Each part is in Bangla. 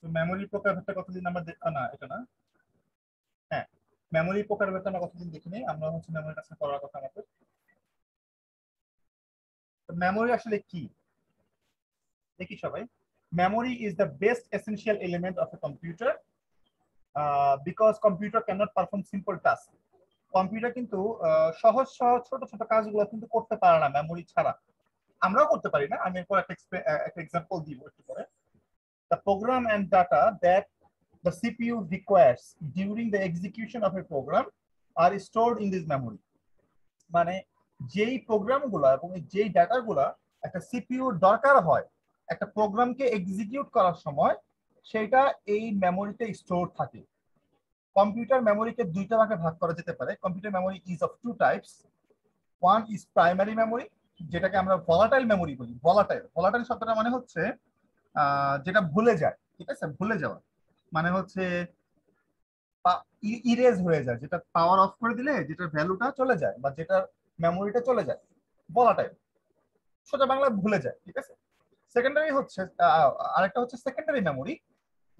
তো মেমোরি প্রকারভেদটা কতদিন আমরা না এটা না, হ্যাঁ মেমোরি প্রকারভেদটা আমরা কতদিন দেখিনি, আমরা হচ্ছে মেমোরি কাছে করার কথা আমাদের। তো মেমোরি আসলে কি দেখি সবাই। Memory is the best essential element of a computer because computer can not perform simple task. Computer কিন্তু সহজ সহজ ছোট ছোট কাজগুলো কিন্তু করতে পারে না মেমোরি ছাড়া। আমরাও করতে পারি না, আমি এরপর একটা এক্সাম্পল দিব একটু পরে। The program and data that the CPU requires during the execution of a program are stored in this memory. মানে যেই প্রোগ্রামগুলো এবং যেই ডাটাগুলো একটা সিপিইউর দরকার হয় একটা প্রোগ্রামকে এক্সিকিউট করার সময়, সেটা এই মেমোরিতে স্টোর থাকে। কম্পিউটার মেমোরিকে দুইটা ভাগে ভাগ করা যেতে পারে। Computer memory is of two types. One is primary memory, যেটাকে আমরা ভলাটাইল মেমোরি বলি। ভলাটাইল ভলাটাইল শব্দটা মানে হচ্ছে যেটা ভুলে যায়, ঠিক আছে, ভুলে যাওয়া মানে হচ্ছে ইরেজ হয়ে যায়, যেটা পাওয়ার অফ করে দিলে যেটার ভ্যালুটা চলে যায় বা যেটার মেমোরিটা চলে যায়, ভলাটাইল, সোজা বাংলা ভুলে যায়, ঠিক আছে। সেকেন্ডারি হচ্ছে আরেকটা হচ্ছে সেকেন্ডারি মেমোরি,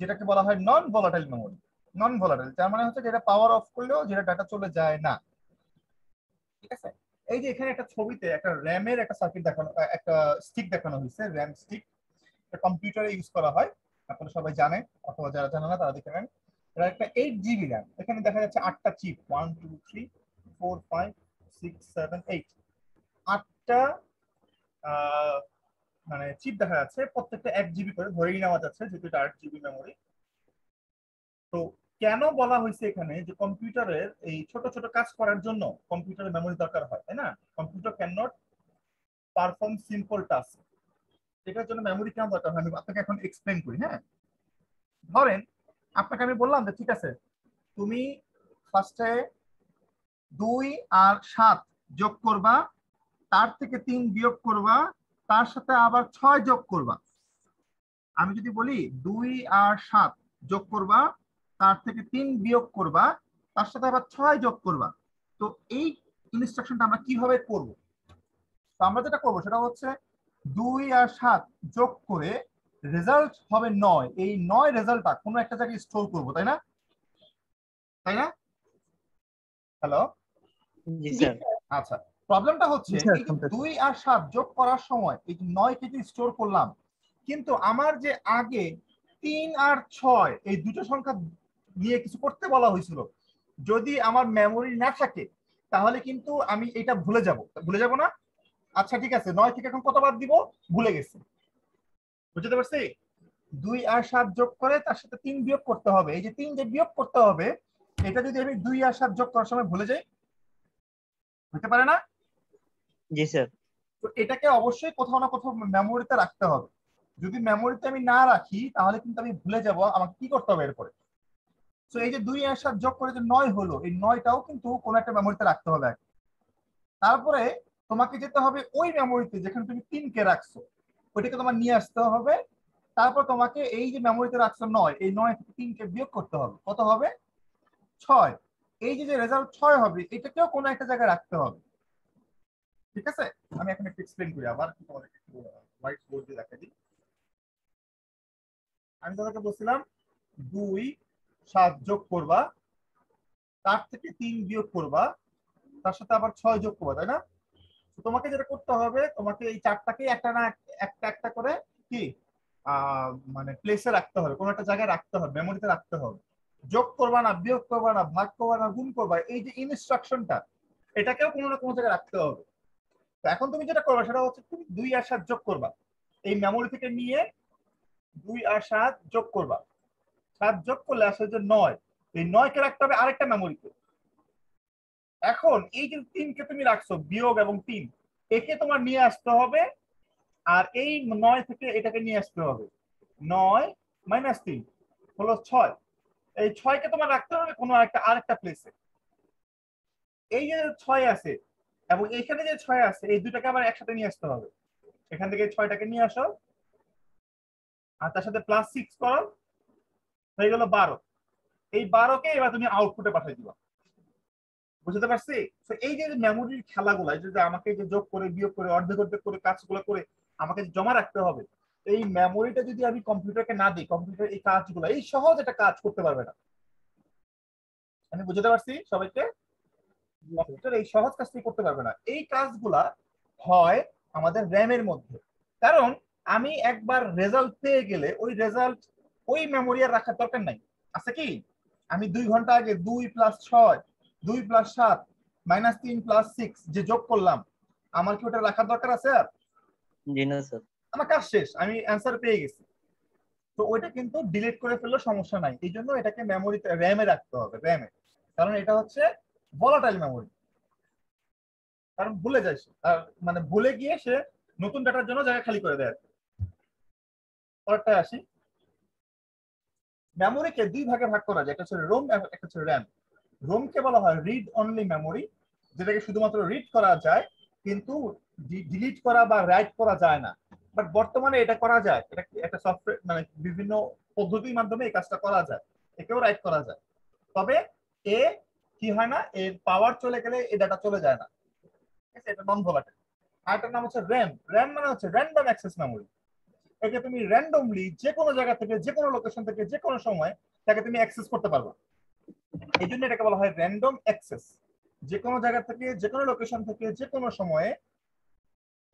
যেটাকে বলা হয় নন ভলাটাইল মেমোরি। নন ভলাটাইল তার মানে হচ্ছে যেটা পাওয়ার অফ করলেও যেটা ডাটা চলে যায় না, ঠিক আছে। এই যে এখানে একটা ছবিতে একটা র্যামের একটা সার্কিট দেখানো, একটা স্টিক দেখানো হয়েছে, র্যাম স্টিক। কম্পিউটারে ইউজ করা হয়, আপনারা সবাই জানেন, অথবা যারা জানে না তারা দেখে নেন। এটা একটা 8 জিবি র্যাম। এখানে দেখা যাচ্ছে 8টা চিপ, 1 2 3 4 5 6 7 8, 8টা মানে চিপ দেখা যাচ্ছে, প্রত্যেকটা 1 জিবি করে ধরেই নেওয়া যাচ্ছে যেহেতু এটা 8 জিবি মেমোরি। তো কেন বলা হয়েছে এখানে যে কম্পিউটারের এই ছোট ছোট কাজ করার জন্য কম্পিউটারের মেমোরি দরকার হয়, তাই না? Computer can not perform simple task, এটার জন্য মেমোরি কেন দরকার হয় আমি আপনাকে এখন এক্সপ্লেন করি। হ্যাঁ, ধরেন আপনাকে আমি বললাম যে ঠিক আছে, তুমি ফার্স্টে 2 আর 7 যোগ করবা, তার থেকে 3 বিয়োগ করবা, তার সাথে আবার 6 যোগ করবা। আমি যদি বলি 2 আর 7 যোগ করবা, তার থেকে 3 বিয়োগ করবা, তার সাথে আবার 6 যোগ করবা, তো এই ইনস্ট্রাকশনটা আমরা কিভাবে করব? তো আমরা যেটা করবো সেটা হচ্ছে 2 আর 7 যোগ করে রেজাল্ট হবে 9, এই 9 রেজাল্টটা কোনো একটা জায়গায় স্টোর করবো, তাই না? তাই না? হ্যালো, জি স্যার। আচ্ছা। প্রবলেমটা হচ্ছে জি স্যার, এই যে শুনতেছি। 2 আর 7 যোগ করার সময় এই 9 কে স্টোর করলাম, কিন্তু আমার যে আগে 3 আর 6 এই দুটো সংখ্যা নিয়ে কিছু করতে বলা হয়েছিল, যদি আমার মেমোরি না থাকে তাহলে কিন্তু আমি এটা ভুলে যাব, ভুলে যাব না? আচ্ছা ঠিক আছে, 9 থেকে এখন কত বাদ দিব? ভুলে গেছি, বুঝতে পারছি। 2 আর 7 যোগ করে তার সাথে 3 বিয়োগ করতে হবে, এই যে 3 যে বিয়োগ করতে হবে, এটা যদি আমি 2 আর 7 যোগ করার সময় ভুলে যাই, হতে পারে না? জি স্যার। তো এটাকে অবশ্যই কোথাও না কোথাও মেমোরিতে রাখতে হবে। যদি মেমোরিতে আমি না রাখি তাহলে কিন্তু আমি ভুলে যাব, আমাকে কি করতে হবে এরপরে। তো এই যে 2 আর 7 যোগ করে যে 9 হলো, এই 9টাও কিন্তু কোনো একটা মেমোরিতে রাখতে হবে। তারপরে তোমাকে যেতে হবে ওই মেমোরিতে যেখানে তুমি 3 কে রাখছো, ওইটাকে তোমার নিয়ে আসতে হবে। তারপর তোমাকে এই যে মেমোরিতে রাখছো 9, এই 9 থেকে 3 কে বিয়োগ করতে হবে, কত হবে? 6। এই যে রেজাল্ট 6 হবে, এটাকেও কোনো একটা জায়গায় রাখতে হবে, ঠিক আছে। আমি এখন একটু এক্সপ্লেন করি, আবার তোমাদেরকে একটু হোয়াইট বোর্ড দিয়ে দেখাই দিই। আমি তোমাকে বলছিলাম 2 7 যোগ করবা, তার থেকে 3 বিয়োগ করবা, তার সাথে আবার 6 যোগ করবা, তাই না? তো তোমাকে যেটা করতে হবে, তোমাকে এই চারটাকে একটা না একটা একটা করে কি মানে প্লেসে রাখতে হবে, কোনো একটা জায়গায় রাখতে হবে, মেমোরিতে রাখতে হবে। যোগ করবা না, বিয়োগ করবা না, ভাগ করবা না, গুণ করবা, এই যে ইনস্ট্রাকশনটা, এটাকেও কোনো না কোনো জায়গায় রাখতে হবে। তো এখন তুমি যেটা করবা সেটা হচ্ছে তুমি 2 আর 7 যোগ করবা, এই মেমোরি থেকে নিয়ে 2 আর 7 যোগ করবা, 7 যোগ করলে আসলে যে 9, এই 9 কে রাখতে হবে আরেকটা মেমোরিতে। এখন এই যে 3 কে তুমি রাখছো, বিয়োগ এবং 3, একে তোমার নিয়ে আসতে হবে, আর এই 9 থেকে এটাকে নিয়ে আসতে হবে। 9 মাইনাস 3 হলো 6, এই 6 কে তোমার রাখতে হবে কোনো আরেকটা প্লেসে। এই যে 6 আছে এবং এখানে যে 6 আছে, এই দুটাকে আবার একসাথে নিয়ে আসতে হবে। এখান থেকে 6টাকে নিয়ে আসো, আর তার সাথে +6 করো, হয়ে গেল 12। এই 12কে এবার তুমি আউটপুটে পাঠিয়ে দিবা, বুঝতে পারছি। তো এই যে মেমোরির খেলাগুলো, এই যে আমাকে যে যোগ করে বিয়োগ করে অর্ধেক অর্ধেক করে কাজগুলো করে আমাকে জমা রাখতে হবে, এই মেমোরিটা যদি আমি কম্পিউটারকে না দিই, কম্পিউটার এই কাজগুলো এই সহজ একটা কাজ করতে পারবে না। আমি বুঝতে পারছি সবাইকে? কম্পিউটার এই সহজ কাজটি করতে পারবে না। এই কাজগুলা হয় আমাদের র্যামের মধ্যে। কারণ আমি একবার রেজাল্ট পেয়ে গেলে ওই রেজাল্ট ওই মেমোরি আর রাখার দরকার নাই। আছে কি আমি 2 ঘন্টা আগে 2+6 2+7 -3+6 যে যোগ করলাম, আমার কি ওটা রাখার দরকার আছে? আর জি না স্যার। আমার কাজ শেষ, আমি অ্যান্সার পেয়ে গেছি। তো ওইটা কিন্তু ডিলিট করে ফেললে সমস্যা নাই। এই জন্য এটাকে মেমোরিতে র্যামে রাখতে হবে, র্যামে। কারণ এটা হচ্ছে ভলাটাইল মেমোরি। কারণ ভুলে যায় সে, আর মানে ভুলে গিয়ে সে নতুন ডাটার জন্য জায়গা খালি করে দেয়। পরেরটায় আসি। মেমোরিকে 2 ভাগে ভাগ করা যায়, একটা হচ্ছে রোম, একটা হচ্ছে র্যাম। রোমকে বলা হয় রিড অনলি মেমোরি, যেটাকে শুধুমাত্র রিড করা যায়, কিন্তু ডিলিট করা বা রাইট করা যায় না। বাট বর্তমানে এটা করা যায়, এটা একটা সফটওয়্যার মানে বিভিন্ন পদ্ধতির মাধ্যমে এই কাজটা করা যায়, একেও রাইট করা যায়। তবে এ কি হয় না, এর পাওয়ার চলে গেলে এই ডাটা চলে যায় না। ঠিক আছে, এটা নন ভোলাটাইল। আর এটার নাম হচ্ছে র্যাম। র্যাম মানে হচ্ছে র্যান্ডম অ্যাক্সেস মেমোরি। একে তুমি র্যান্ডমলি যে কোনো জায়গা থেকে, যে কোনো লোকেশন থেকে, যে কোনো সময় তাকে তুমি অ্যাক্সেস করতে পারবে। এই জন্য এটাকে বলা হয় র্যান্ডম অ্যাক্সেস। যে কোনো জায়গা থেকে, যে কোনো লোকেশন থেকে, যে কোনো সময়ে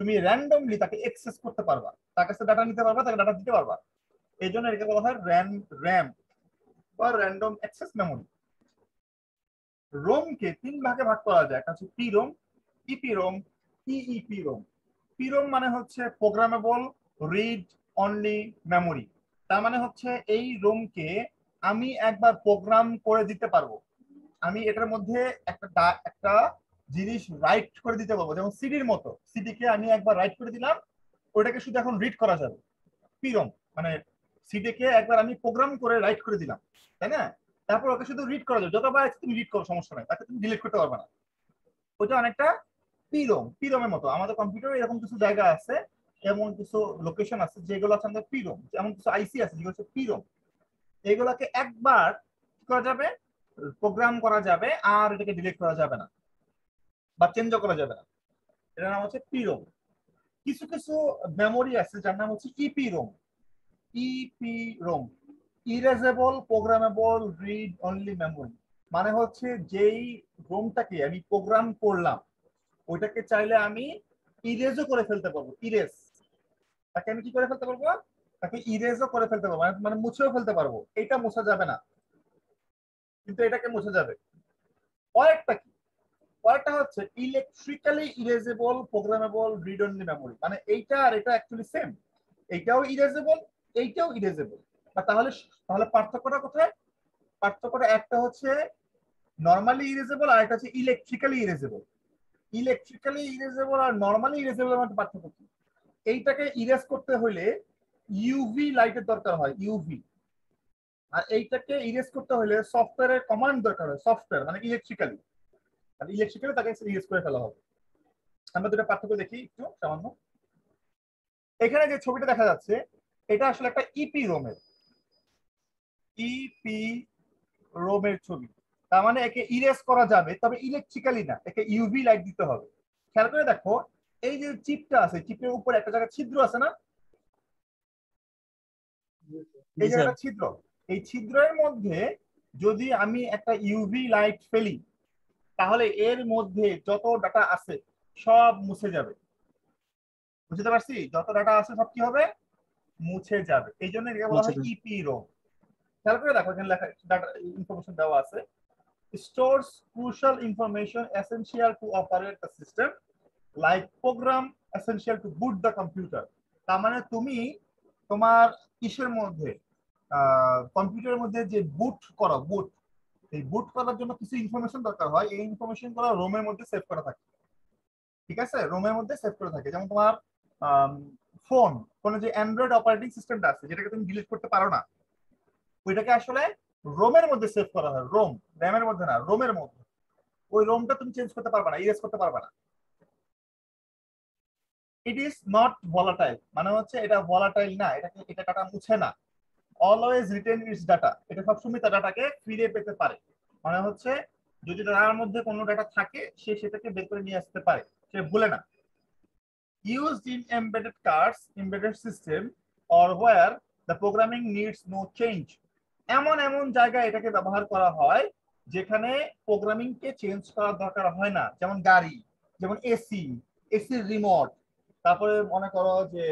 তুমি র্যান্ডমলি তাকে অ্যাক্সেস করতে পারবা, তার কাছে ডাটা নিতে পারবা, তাকে ডাটা দিতে পারবা। এই জন্য এটাকে বলা হয় র্যাম বা র্যান্ডম অ্যাক্সেস মেমোরি। রোমকে 3 ভাগে ভাগ করা যায়, একটা হচ্ছে পিরোম, ইপিরোম, ইইপিরোম। পিরোম মানে হচ্ছে প্রোগ্রামেবল রিড অনলি মেমোরি। তার মানে হচ্ছে এই রোমকে আমি একবার প্রোগ্রাম করে দিতে পারবো। আমি এটার মধ্যে একটা জিনিস রাইট করে দিতে পারবো, যেমন সিডির মতো। সিডিকে আমি একবার রাইট করে দিলাম, ওটাকে শুধু এখন রিড করা যাবে। পিরম মানে সিডিকে একবার আমি প্রোগ্রাম করে রাইট করে দিলাম, তাই না? তারপর ওকে শুধু রিড করা যাবে, যতবার তুমি রিড করো সমস্যা নাই, তাকে তুমি ডিলিট করতে পারবে না। ওইটা অনেকটা পিরমের মতো। আমাদের কম্পিউটারে এরকম কিছু জায়গা আছে, এমন কিছু লোকেশন আছে যেগুলো আছে আমাদের পিরম, যেমন কিছু আইসি আছে যেগুলো হচ্ছে পিরম। এগুলোকে একবার কি করা যাবে, প্রোগ্রাম করা যাবে, আর এটাকে ডিলিট করা যাবে না বা চেঞ্জও করা যাবে না। এটার নাম হচ্ছে পিরোম। কিছু কিছু মেমোরি আছে যার নাম হচ্ছে ইপিরোম। ইপিরোম, erasable programmable read only memory. মানে হচ্ছে যেই রোমটাকে আমি প্রোগ্রাম করলাম, ওইটাকে চাইলে আমি ইরেজও করে ফেলতে পারবো। ইরেজ, তাকে আমি কি করে ফেলতে পারবো, তাকে ইরেজও করে ফেলতে পারবো, মানে মুছেও ফেলতে পারবো। এটা মোছা যাবে না, কিন্তু এটাকে মোছা যাবে। কয়েকটা কি, কয়েকটা হচ্ছে electrically erasable programmable read only memory. মানে এইটা আর এটা অ্যাকচুয়ালি সেম। এইটাও ইরেজেবল, এইটাও ইরেজেবল। তাহলে তাহলে পার্থক্যটা কোথায়? পার্থক্যটা একটা হচ্ছে নরমালি ইরেজেবল, আর একটা হচ্ছে ইলেকট্রিক্যালি ইরেজেবল। ইলেকট্রিক্যালি ইরেজেবল আর নরমালি ইরেজেবল এর মধ্যে পার্থক্য কি? এইটাকে ইরেজ করতে হলে ইউভি লাইটের দরকার হয়, ইউভি। আর এইটাকে ইরেজ করতে হলে সফটওয়্যারের কমান্ড দরকার হয়, সফটওয়্যার মানে ইলেকট্রিক্যালি। আর ইলেকট্রিক্যালি তাকে ইরেজ করে ফেলা হবে। আমরা দুটো পার্থক্য দেখি একটু সামান্য। এখানে যে ছবিটা দেখা যাচ্ছে, এটা আসলে একটা ইপি রোমের, ইপি রোমের ছবি। তার মানে একে ইরেজ করা যাবে, তবে ইলেকট্রিক্যালি না, একে ইউভি লাইট দিতে হবে। খেয়াল করে দেখো, এই যে চিপটা আছে, চিপের উপরে একটা জায়গায় ছিদ্র আছে না, জি এই স্যার। জায়গাটা ছিদ্র। এই ছিদ্রের মধ্যে যদি আমি একটা ইউভি লাইট ফেলি, তাহলে এর মধ্যে যত ডাটা আছে সব মুছে যাবে। বুঝতে পারছি? যত ডাটা আছে সব কি হবে, মুছে যাবে। এই জন্য এটাকে বলা মুছে হয় দেন। E P Rome. খেয়াল করে দেখো, এখানে লেখা ডাটা ইনফরমেশন দেওয়া আছে। Stores crucial information essential to operate the system, like program essential to boot the computer. তার মানে তুমি তোমার কিসের মধ্যে, কম্পিউটারের মধ্যে যে বুট করো, বুট, এই বুট করার জন্য কিছু ইনফরমেশন দরকার হয়। এই ইনফরমেশন গুলো রোমের মধ্যে সেভ করা থাকে। ঠিক আছে, রোমের মধ্যে সেভ করে থাকে। যেমন তোমার ফোনে যে অ্যান্ড্রয়েড অপারেটিং সিস্টেমটা আছে, যেটাকে তুমি ডিলিট করতে পারো না, ওইটাকে আসলে রোমের মধ্যে সেভ করা হয়। রোম, র্যামের মধ্যে না, রোমের মধ্যে। ওই রোমটা তুমি চেঞ্জ করতে পারবে না, ইরেজ করতে পারবে না। ইট ইজ নট ভলাটাইল, মানে হচ্ছে এটা ভলাটাইল না, এটা ডাটা মুছে না। অলওয়েজ রিটেন ইটস ডাটা, এটা সবসময় তার ডাটাকে ফিরে পেতে পারে। মানে হচ্ছে যদি ডাটার মধ্যে কোনো ডাটা থাকে, সে সেটাকে বের করে নিয়ে আসতে পারে, সে ভুলে না। Used in embedded cards, embedded system, or where the programming needs no change. এমন এমন জায়গায় এটাকে ব্যবহার করা হয় যেখানে প্রোগ্রামিং কে চেঞ্জ করার দরকার হয় না, যেমন গাড়ি, যেমন এসি, এসির রিমোট, তারপরে মনে করো যে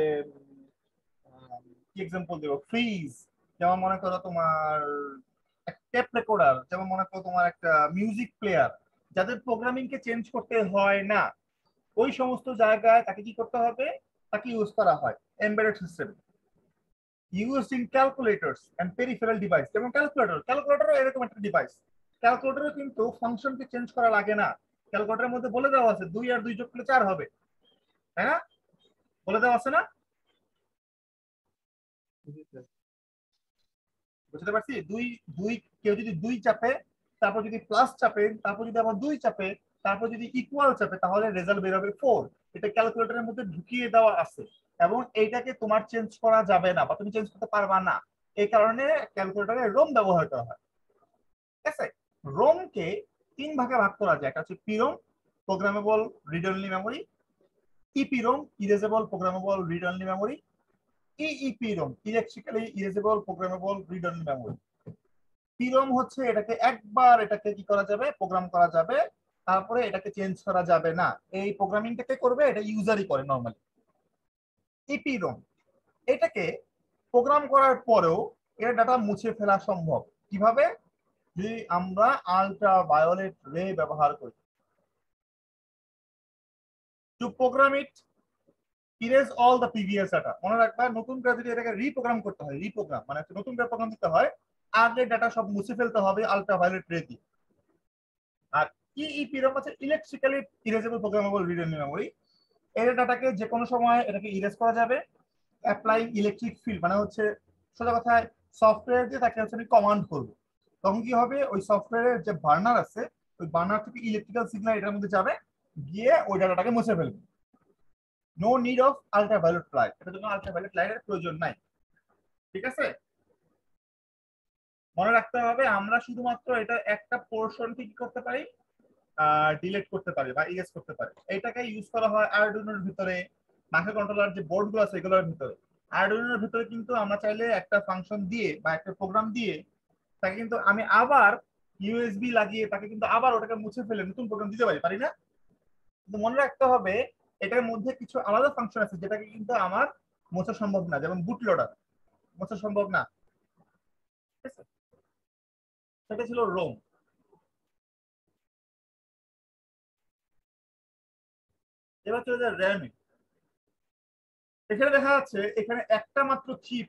কি এক্সাম্পল দেবো, ফ্রিজ, যেমন মনে করো তোমার টেপ রেকর্ডার, যেমন মনে করো তোমার একটা মিউজিক প্লেয়ার, যাদের প্রোগ্রামিং কে চেঞ্জ করতে হয় না, ওই সমস্ত জায়গায় তাকে কি করতে হবে, তাকে ইউজ করা হয় embedded system. Used in calculators and peripheral device, যেমন ক্যালকুলেটরও এরকম একটা ডিভাইস। ক্যালকুলেটরও কিন্তু ফাংশনকে চেঞ্জ করা লাগে না, ক্যালকুলেটরের মধ্যে বলে দেওয়া আছে 2 আর 2 যোগ করলে 4 হবে, তাই না? বলে দেওয়া আছে না? বুঝতে পারছি? 2 2 কেউ যদি 2 চাপে, তারপর যদি প্লাস চাপে, তারপর যদি আবার 2 চাপে, তারপর যদি ইকুয়াল চাপে, তাহলে রেজাল্ট বের হবে 4। এটা ক্যালকুলেটরের মধ্যে ঢুকিয়ে দেওয়া আছে এবং এইটাকে তোমার চেঞ্জ করা যাবে না বা তুমি চেঞ্জ করতে পারবা না। এই কারণে ক্যালকুলেটরে রোম ব্যবহার করা হয়। ঠিক আছে? রোমকে 3 ভাগে ভাগ করা যায়। একটা হচ্ছে PROM, programmable read only memory; EPROM, erasable programmable read only memory; EEPROM, electrically erasable programmable read only memory. PROM হচ্ছে এটাকে একবার এটাকে কি করা যাবে, প্রোগ্রাম করা যাবে, তারপরে এটাকে চেঞ্জ করা যাবে না। এই প্রোগ্রামিংটাকে করবে এটা ইউজারই করে নরমালি। ইপিরোম এটাকে প্রোগ্রাম করার পরেও এর ডাটা মুছে ফেলা সম্ভব। কিভাবে? যদি আমরা আলট্রা ভায়োলেট রে ব্যবহার করি। To program it, erase all the previous data. মনে রাখবা, নতুন করে যদি এটাকে রিপ্রোগ্রাম করতে হয়, রিপ্রোগ্রাম মানে নতুন করে প্রোগ্রাম দিতে হয়, আগের ডাটা সব মুছে ফেলতে হবে আলট্রা ভায়োলেট রে দিয়ে। আর ইইপিরোম হচ্ছে electrically erasable programmable read only memory. এর ডাটাকে যে কোনো সময় এটাকে ইরেজ করা যাবে অ্যাপ্লাইং ইলেকট্রিক ফিল্ড, মানে হচ্ছে সোজা কথায় সফটওয়্যার দিয়ে তাকে হচ্ছে আমি কমান্ড করব। তখন কি হবে, ওই সফটওয়্যারের যে বার্নার আছে, ওই বার্নার থেকে ইলেকট্রিক্যাল সিগন্যাল এটার মধ্যে যাবে, গিয়ে ওই ডাটাটাকে মুছে ফেলবে। No need of ultraviolet light, এটার জন্য আলট্রাভায়োলেট লাইটের প্রয়োজন নাই। ঠিক আছে? মনে রাখতে হবে আমরা শুধুমাত্র এটা একটা পোর্শনকে কি করতে পারি, ডিলিট করতে পারি বা ইরেজ করতে পারি। এটাকে ইউজ করা হয় আরডুইনোর ভিতরে, মাইক্রো কন্ট্রোলার যে বোর্ডগুলো আছে এগুলোর ভিতরে। আরডুইনোর ভিতরে কিন্তু আমরা চাইলে একটা ফাংশন দিয়ে বা একটা প্রোগ্রাম দিয়ে তাকে কিন্তু আমি আবার ইউএসবি লাগিয়ে তাকে কিন্তু আবার ওটাকে মুছে ফেলে নতুন প্রোগ্রাম দিতে পারি, পারি না? কিন্তু মনে রাখতে হবে এটার মধ্যে কিছু আলাদা ফাংশন আছে যেটাকে কিন্তু আমার মোছা সম্ভব না, যেমন বুট লোডার মোছা সম্ভব না। ঠিক আছে? সেটা ছিল রোম। এবার চলে যায় র্যামে। এখানে দেখা যাচ্ছে এখানে একটা মাত্র চিপ,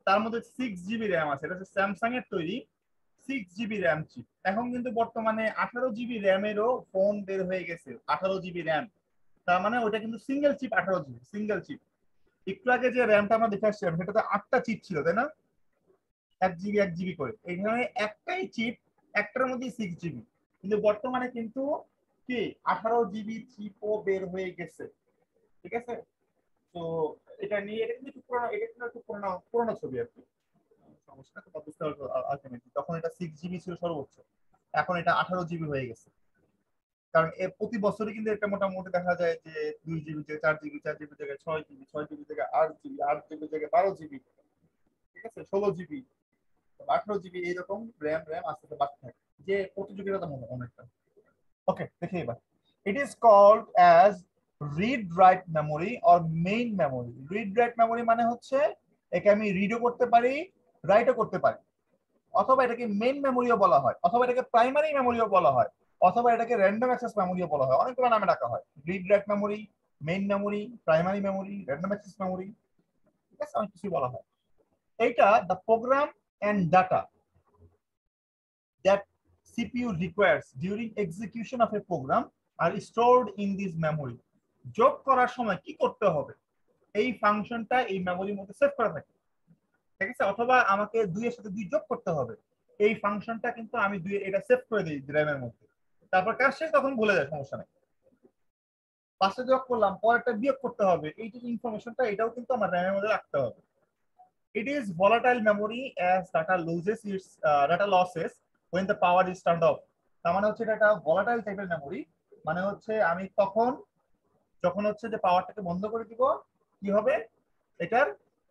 তার মধ্যে 6 জিবি র্যাম আছে। এটা হচ্ছে স্যামসাং এর তৈরি 6 জিবি র্যাম চিপ। এখন কিন্তু বর্তমানে 18 জিবি র্যামেরও ফোন বের হয়ে গেছে, 18 জিবি র্যাম। তার মানে ওটা কিন্তু single chip, 18 GB single chip. একটু আগে যে র্যামটা আমরা দেখে আসছিলাম সেটাতে 8টা চিপ ছিল, তাই না? 1 জিবি 1 জিবি করে। এখানে একটাই চিপ, একটার মধ্যে 6 জিবি। কিন্তু বর্তমানে কিন্তু কি 18 জিবি চিপও বের হয়ে গেছে। ঠিক আছে? তো এটা নিয়ে এটা কিন্তু একটু পুরোনো, এটা কিন্তু একটু পুরোনো পুরোনো ছবি আর কি। সমস্যা তো বুঝতে পারবো আলটিমেটলি। তখন এটা 6 জিবি ছিল সর্বোচ্চ, এখন এটা 18 জিবি হয়ে গেছে। কারণ প্রতি বছরই কিন্তু এটা মোটামুটি দেখা যায় যে 2 জিবি থেকে 4 জিবি, 4 জিবি জায়গায় 6 জিবি, 6 জিবি জায়গায় 8 জিবি, 8 জিবি জায়গায় 12 জিবি। ঠিক আছে? 16 জিবি, 18 জিবি, এইরকম র্যাম র্যাম আস্তে আস্তে বাড়তে থাকে, যে প্রতিযোগিতা মনে অনেকটা। ওকে, দেখি এবার। It is called as read write memory or main memory. Read write memory মানে হচ্ছে একে আমি রিডও করতে পারি, রাইটও করতে পারি, অথবা এটাকে মেইন মেমোরিও বলা হয়, অথবা এটাকে প্রাইমারি মেমোরিও বলা হয়, অথবা এটাকে র্যান্ডম অ্যাক্সেস মেমোরিও বলা হয়। অনেকগুলো নামে ডাকা হয়, read write memory, main memory, primary memory, random access memory. ঠিক আছে? অনেক কিছু বলা হয়। এইটা the program and data that CPU requires during execution of a program are stored in this memory. যোগ করার সময় কি করতে হবে, এই ফাংশনটা এই মেমোরির মধ্যে সেভ করা থাকে। ঠিক আছে? অথবা আমাকে 2 এর সাথে 2 যোগ করতে হবে, এই ফাংশনটা কিন্তু আমি 2 এটা সেভ করে দিই র্যামের মধ্যে। তারপর কাজ শেষ, তখন ভুলে যায়, সমস্যা নেই। পাশে যোগ করলাম, পরেরটা বিয়োগ করতে হবে, এই যে ইনফরমেশনটা এটাও কিন্তু আমার র্যামের মধ্যে রাখতে হবে। It is volatile memory as data loses its data losses when the power is turned off. তার মানে হচ্ছে এটা একটা volatile টাইপের মেমোরি, মানে হচ্ছে আমি তখন যখন হচ্ছে যে পাওয়ারটাকে বন্ধ করে দিব কি হবে, এটার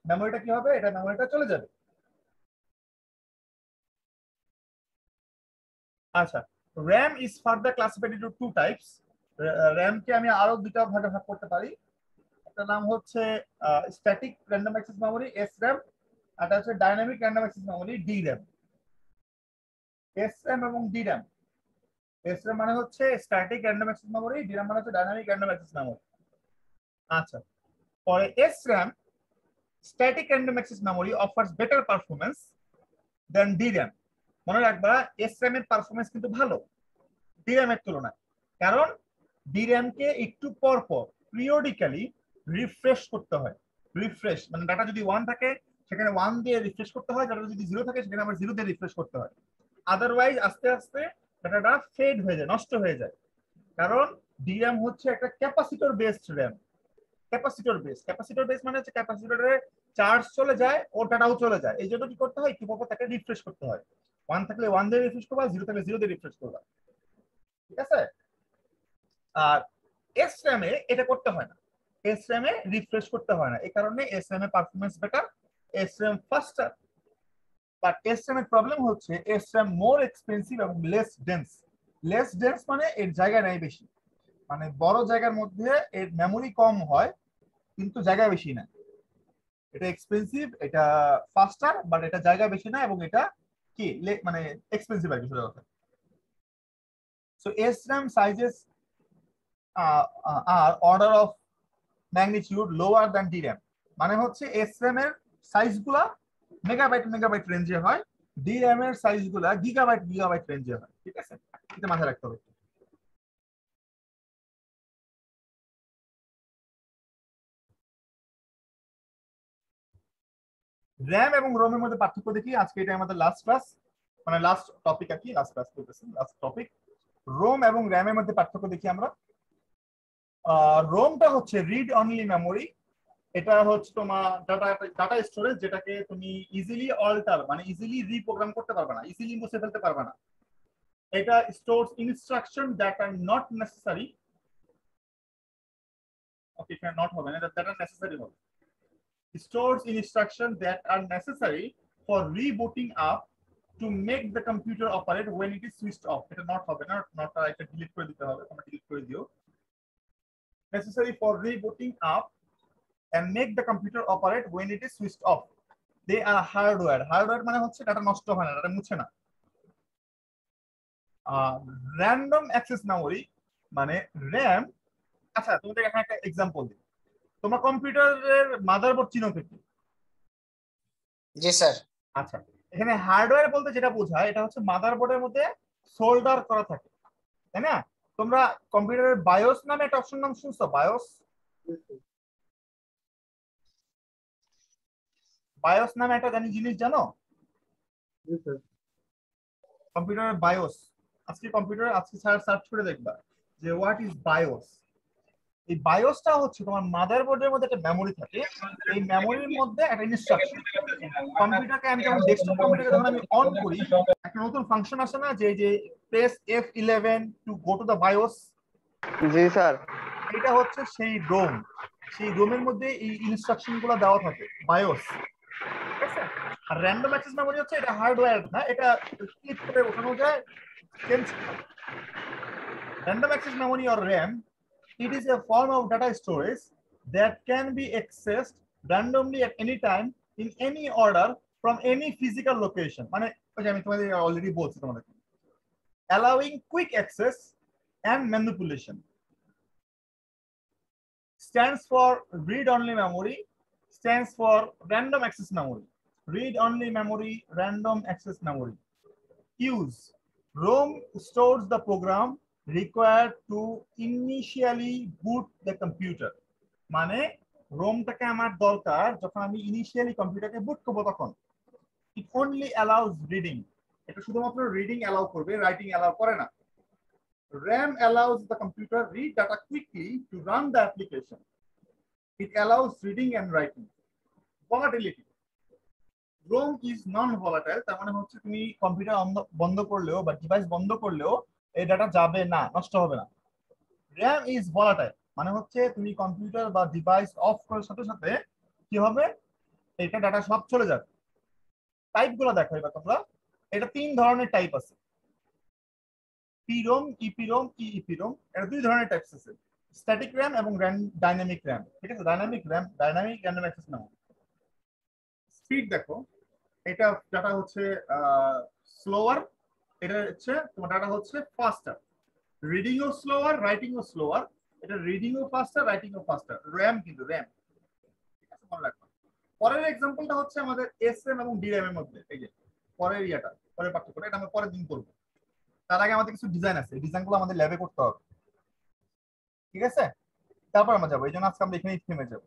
মেমোরিটা কি হবে, এটা মেমোরিটা চলে যাবে। আচ্ছা, RAM is further classified into two types. র্যামকে আমি আরো দুটো ভাগে ভাগ করতে পারি। একটা নাম হচ্ছে static random access memory SRAM, আর একটা হচ্ছে dynamic random access memory DRAM। SRAM এবং DRAM, এসRAM মানে হচ্ছে static random access memory, DRAM মানে হচ্ছে ডাইনামিক র্যান্ডম অ্যাক্সেস মেমোরি। আচ্ছা, পরে SRAM static random access memory offers better performance than DRAM। মনে রাখবা এসRAM এর পারফরম্যান্স কিন্তু ভালো DRAM এর তুলনায়, কারণ DRAM কে একটু পর পর পিরিয়ডিক্যালি রিফ্রেশ করতে হয়। রিফ্রেশ মানে ডাটা যদি 1 থাকে সেখানে 1 দিয়ে রিফ্রেশ করতে হয়, ডাটা যদি 0 থাকে সেখানে আবার 0 দিয়ে রিফ্রেশ করতে হয়। আদারওয়াইজ আস্তে আস্তে ডাটাটা ফেড হয়ে যায়, নষ্ট হয়ে যায়। কারণ DRAM হচ্ছে একটা capacitor based RAM। Capacitor base মানে হচ্ছে ক্যাপাসিটরে চার্জ চলে যায়, ওর ডাটাও চলে যায়, এই জন্য কি করতে হয়, একটু পর তাকে রিফ্রেশ করতে হয়। 1 থাকলে 1 দিয়ে রিফ্রেশ করবা, 0 থাকলে 0 দিয়ে রিফ্রেশ করবা, ঠিক আছে। আর এসRAM এ এটা করতে হয় না, এসRAM এ রিফ্রেশ করতে হয় না, এই কারণে এসRAM এর পারফরম্যান্স বেটার, এসRAM ফাস্টার। বাট এসRAM এর প্রবলেম হচ্ছে এসRAM মোর এক্সপেন্সিভ এবং লেস ডেন্স। লেস ডেন্স মানে এর জায়গা নেই বেশি, মানে বড় জায়গার মধ্যে এর মেমোরি কম হয় কিন্তু জায়গা বেশি না। এটা এক্সপেন্সিভ, এটা ফাস্টার, বাট এটা জায়গা বেশি না, এবং এটা কি মানে এক্সপেন্সিভ আর কি সোজা কথা। So SRAM sizes are order of magnitude lower than DRAM। মানে হচ্ছে এসRAM এর সাইজগুলা মেগাবাইট রেঞ্জে হয়, DRAM এর সাইজগুলা গিগাবাইট রেঞ্জে হয়, ঠিক আছে, এটা মাথায় রাখতে হবে। র্যাম এবং রোমের মধ্যে পার্থক্য দেখি আজকে, এটা আমাদের লাস্ট ক্লাস, মানে লাস্ট টপিক আর কি, লাস্ট ক্লাস বলতেছি, লাস্ট টপিক। রোম এবং র্যামের মধ্যে পার্থক্য দেখি আমরা। রোমটা হচ্ছে রিড অনলি মেমোরি, এটা হচ্ছে তোমার ডাটা স্টোরেজ, যেটাকে তুমি ইজিলি অল্টার মানে ইজিলি রিপ্রোগ্রাম করতে পারবে না, ইজিলি মুছে ফেলতে পারবে না। এটা stores instruction that are not necessary, okay এখানে নট হবে না, দ্যাট আর নেসেসারি হবে। Stores instruction that are necessary for rebooting up to make the computer operate when it is switched off. এটা নট হবে না, নটটা এটা ডিলিট করে দিতে হবে, তোমরা ডিলিট করে দিও। Necessary for rebooting up and make the computer operate when it is switched off. They are hardware. Hardware মানে হচ্ছে ডাটা নষ্ট হয় না, ডাটা মুছে না। র্যান্ডম অ্যাক্সেস মেমোরি মানে RAM। আচ্ছা তোমাদের এখানে একটা এক্সাম্পল দিই, তোমরা কম্পিউটারের মাদারবোর্ড চিনো কি? জি স্যার। আচ্ছা, এখানে হার্ডওয়্যার বলতে যেটা বোঝায় এটা হচ্ছে মাদারবোর্ডের মধ্যে সোল্ডার করা থাকে, তাই না? তোমরা কম্পিউটারের বায়োস নামে একটা অপশন নাম শুনছো? বায়োস, বায়োস নামে একটা জিনিস জানো? কম্পিউটারের বায়োস, আজকে সার্চ করে দেখবা যে হোয়াট ইজ বায়োস। এই বায়োসটা হচ্ছে তোমার মাদারবোর্ডের মধ্যে একটা মেমোরি থাকে, এই মেমোরির মধ্যে একটা ইনস্ট্রাকশন। কম্পিউটারকে আমি যখন ডেস্কটপ কম্পিউটারকে যখন আমি অন করি, একটা নতুন ফাংশন আসে না, যে press F11 to go to the BIOS. জি স্যার। এটা হচ্ছে সেই রোম, সেই রোমের মধ্যে এই ইনস্ট্রাকশন গুলো দেওয়া থাকে, বায়োস, ঠিক আছে। আর র্যান্ডম অ্যাক্সেস মেমোরি হচ্ছে এটা হার্ডওয়্যার না, এটা ক্লিক করে ওঠানো যায়, change. Random access memory or RAM, it is a form of data storage that can be accessed randomly at any time in any order from any physical location. মানে ওই যে আমি তোমাদের অলরেডি বলছি তোমাদেরকে, allowing quick access and manipulation. Stands for read-only memory, stands for random access memory. Read-only memory, random access memory. Use: ROM stores the program required to initially boot the computer. মানে রোমটাকে আমার দরকার যখন আমি ইনিশিয়ালি কম্পিউটারকে বুট করব তখন। It only allows reading, এটা শুধুমাত্র রিডিং অ্যালাউ করবে, রাইটিং অ্যালাউ করে না। RAM allows the computer read data quickly to run the application. It allows reading and writing. Volatility: ROM is non-volatile, তার মানে হচ্ছে তুমি কম্পিউটার বন্ধ করলেও বা ডিভাইস বন্ধ করলেও এই ডাটা যাবে না, নষ্ট হবে না। RAM is volatile, মানে হচ্ছে তুমি কম্পিউটার বা ডিভাইস অফ করার সাথে সাথে কি হবে, এটা ডাটা সব চলে যাবে। টাইপ গুলো দেখো এবার তোমরা, এটা 3 ধরনের টাইপ আছে, পিরোম, ইপিরোম, ইইপিরোম। এটা 2 ধরনের টাইপস আছে, স্ট্যাটিক র্যাম এবং ডাইনামিক র্যাম। ঠিক আছে, dynamic RAM, dynamic random access memory. Speed দেখো, এটা ডাটা হচ্ছে স্লোয়ার, এটা হচ্ছে তোমার ডাটা হচ্ছে ফাস্টার। রিডিং ও স্লোয়ার, রাইটিং ও স্লোয়ার। এটা রিডিং ও ফাস্টার, রাইটিং ও ফাস্টার। র্যাম কিন্তু র্যাম, ঠিক আছে, মনে রাখবা। পরের এক্সাম্পলটা হচ্ছে আমাদের এসএম এবং ডির‍্যাম এর মধ্যে। এই যে পরের ইয়াটা, পরের পার্থক্যটা, এটা আমরা পরের দিন করবো। তার আগে আমাদের কিছু ডিজাইন আছে, ডিজাইনগুলো আমাদের ল্যাবে করতে হবে। ঠিক আছে, তারপর আমরা যাবো, এই জন্য আজকে আমরা এখানেই থেমে যাবো।